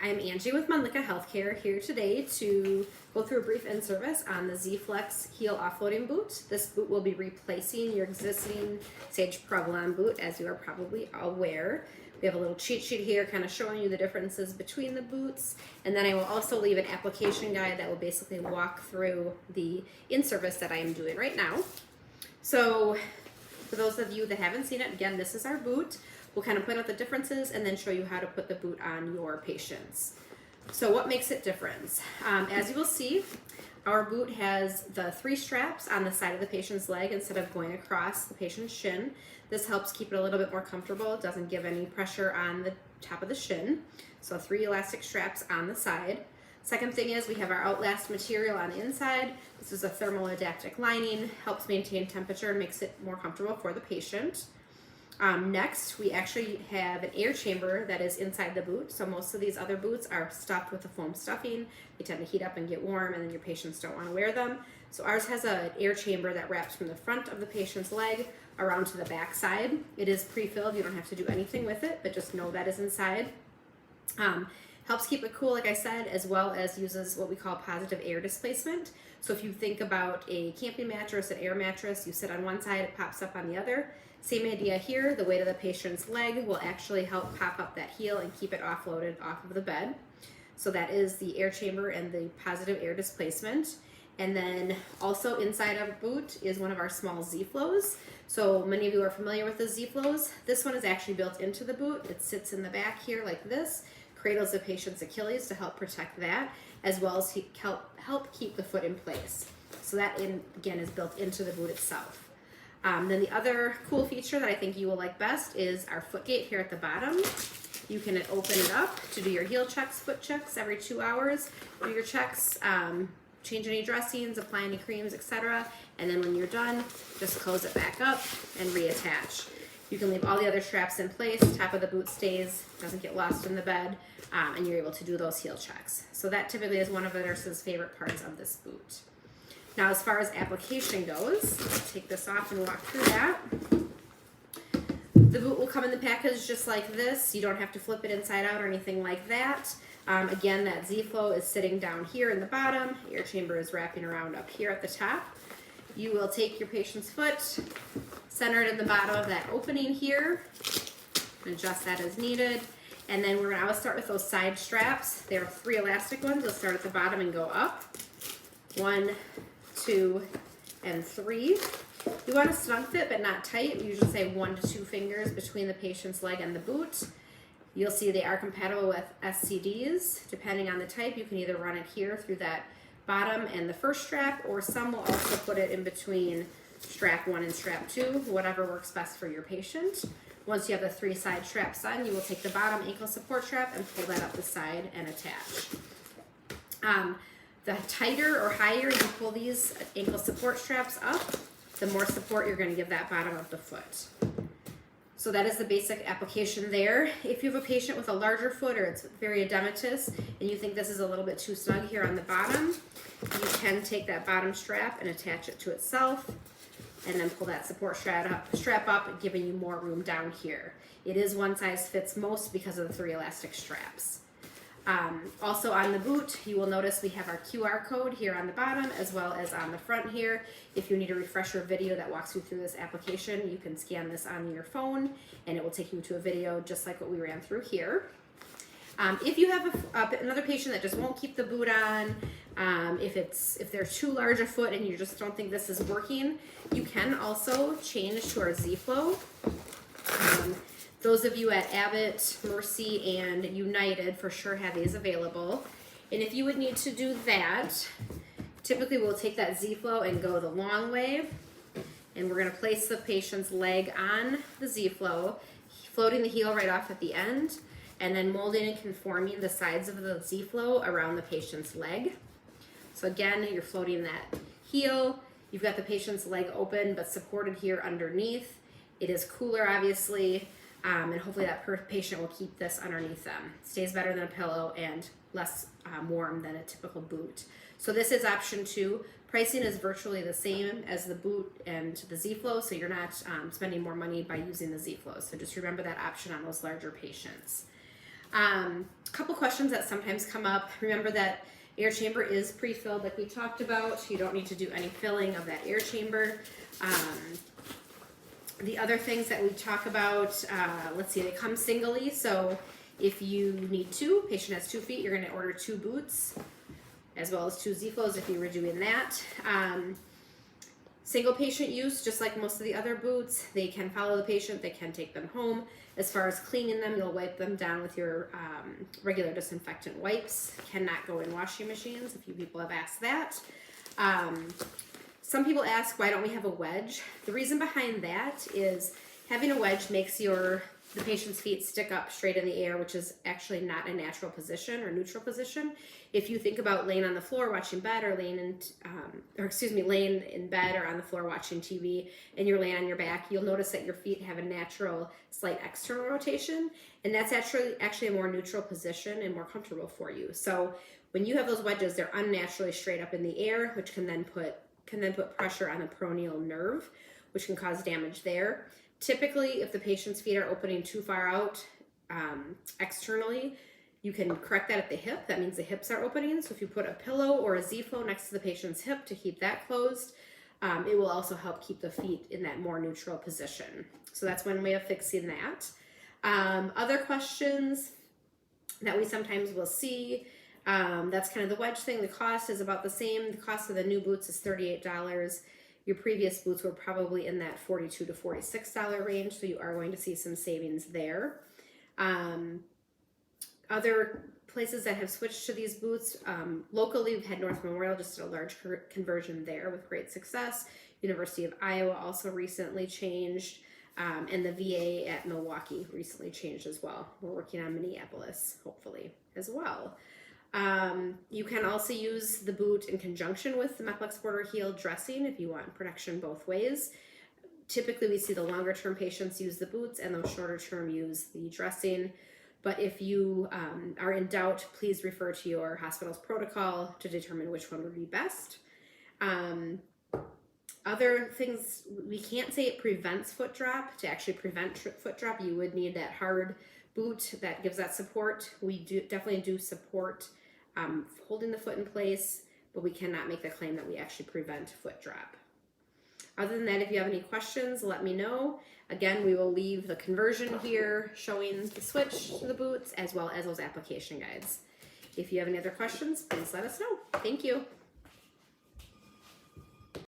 I'm Angie with Monlica Healthcare here today to go through a brief in-service on the Z-Flex heel offloading boot. This boot will be replacing your existing Sage Provolone boot, as you are probably aware. We have a little cheat sheet here kind of showing you the differences between the boots, and then I will also leave an application guide that will basically walk through the in-service that I am doing right now. So for those of you that haven't seen it, again, this is our boot. We'll kind of point out the differences and then show you how to put the boot on your patients. So what makes it different? As you will see, our boot has the 3 straps on the side of the patient's leg instead of going across the patient's shin. This helps keep it a little bit more comfortable. It doesn't give any pressure on the top of the shin. So 3 elastic straps on the side. Second thing is we have our Outlast material on the inside. This is a thermoadaptic lining, helps maintain temperature and makes it more comfortable for the patient. Next, we actually have an air chamber that is inside the boot. So most of these other boots are stuffed with a foam stuffing. They tend to heat up and get warm, and then your patients don't want to wear them. So ours has an air chamber that wraps from the front of the patient's leg around to the back side. It is pre-filled. You don't have to do anything with it, but just know that is inside. Helps keep it cool, like I said, as well as uses what we call positive air displacement. So if you think about a camping mattress, an air mattress, you sit on one side, it pops up on the other. Same idea here. The weight of the patient's leg will actually help pop up that heel and keep it offloaded off of the bed. So that is the air chamber and the positive air displacement. And then also inside our boot is one of our small Z-Flows. So many of you are familiar with the Z-Flows. This one is actually built into the boot. It sits in the back here like this, cradles the patient's Achilles to help protect that, as well as help keep the foot in place. So that, again, is built into the boot itself. Then the other cool feature that I think you will like best is our foot gate here at the bottom. You can open it up to do your heel checks, foot checks every 2 hours, do your checks, change any dressings, apply any creams, etc. And then when you're done, just close it back up and reattach. You can leave all the other straps in place, top of the boot stays, doesn't get lost in the bed, and you're able to do those heel checks. So that typically is one of the nurse's favorite parts of this boot. Now, as far as application goes, let's take this off and walk through that. The boot will come in the package just like this. You don't have to flip it inside out or anything like that. Again, that Z-Flow is sitting down here in the bottom. Air chamber is wrapping around up here at the top. You will take your patient's foot, center it in the bottom of that opening here, and adjust that as needed. And then we're going to start with those side straps. There are 3 elastic ones. They'll start at the bottom and go up. 1, 2, and 3. You want to snug fit, but not tight. We usually say 1 to 2 fingers between the patient's leg and the boot. You'll see they are compatible with SCDs. Depending on the type, you can either run it here through that bottom and the first strap, or some will also put it in between strap 1 and strap 2, whatever works best for your patient. Once you have the 3 side straps on, you will take the bottom ankle support strap and pull that up the side and attach. The tighter or higher you pull these ankle support straps up, the more support you're going to give that bottom of the foot. So that is the basic application there. If you have a patient with a larger foot or it's very edematous and you think this is a little bit too snug here on the bottom, you can take that bottom strap and attach it to itself and then pull that support strap up, giving you more room down here. It is one size fits most because of the 3 elastic straps. Also on the boot, you will notice we have our QR code here on the bottom as well as on the front here. If you need a refresher video that walks you through this application, you can scan this on your phone and it will take you to a video just like what we ran through here. If you have another patient that just won't keep the boot on, if they're too large a foot and you just don't think this is working, you can also change to our Z-Flow. Those of you at Abbott, Mercy, and United for sure have these available. And if you would need to do that, typically we'll take that Z-Flow and go the long way. And we're going to place the patient's leg on the Z-Flow, floating the heel right off at the end, and then molding and conforming the sides of the Z-Flow around the patient's leg. So again, you're floating that heel. You've got the patient's leg open but supported here underneath. It is cooler, obviously. And hopefully that patient will keep this underneath them. Stays better than a pillow and less warm than a typical boot. So this is option 2. Pricing is virtually the same as the boot and the Z-Flow, so you're not spending more money by using the Z-Flow. So just remember that option on those larger patients. A couple questions that sometimes come up. Remember that air chamber is pre-filled like we talked about. You don't need to do any filling of that air chamber. The other things that we talk about, let's see, they come singly. So if you need two, patient has 2 feet, you're going to order 2 boots as well as 2 Z-flows if you were doing that. Single patient use, just like most of the other boots, they can follow the patient, they can take them home. As far as cleaning them, you'll wipe them down with your regular disinfectant wipes. Cannot go in washing machines. A few people have asked that. Some people ask, why don't we have a wedge? The reason behind that is having a wedge makes the patient's feet stick up straight in the air, which is actually not a natural position or neutral position. If you think about laying on the floor watching bed or laying in bed or on the floor watching TV and you're laying on your back, you'll notice that your feet have a natural slight external rotation, and that's actually a more neutral position and more comfortable for you. So when you have those wedges, they're unnaturally straight up in the air, which can then put pressure on the peroneal nerve, which can cause damage there. Typically, if the patient's feet are opening too far out externally, you can correct that at the hip. That means the hips are opening. So if you put a pillow or a Z-flow next to the patient's hip to keep that closed, it will also help keep the feet in that more neutral position. So that's one way of fixing that. Other questions that we sometimes will see, that's kind of the wedge thing. The cost is about the same. The cost of the new boots is $38. Your previous boots were probably in that $42 to $46 range, so you are going to see some savings there. Other places that have switched to these boots, locally we've had North Memorial just did a large conversion there with great success. University of Iowa also recently changed, and the VA at Milwaukee recently changed as well. We're working on Minneapolis, hopefully, as well. You can also use the boot in conjunction with the Meplex border heel dressing if you want protection both ways. Typically, we see the longer term patients use the boots and those shorter term use the dressing. But if you are in doubt, please refer to your hospital's protocol to determine which one would be best. Other things, we can't say it prevents foot drop. To actually prevent foot drop, you would need that hard boot that gives that support. We definitely do support holding the foot in place, but we cannot make the claim that we actually prevent foot drop. Other than that, if you have any questions, let me know. Again, we will leave the conversion here showing the switch to the boots as well as those application guides. If you have any other questions, please let us know. Thank you.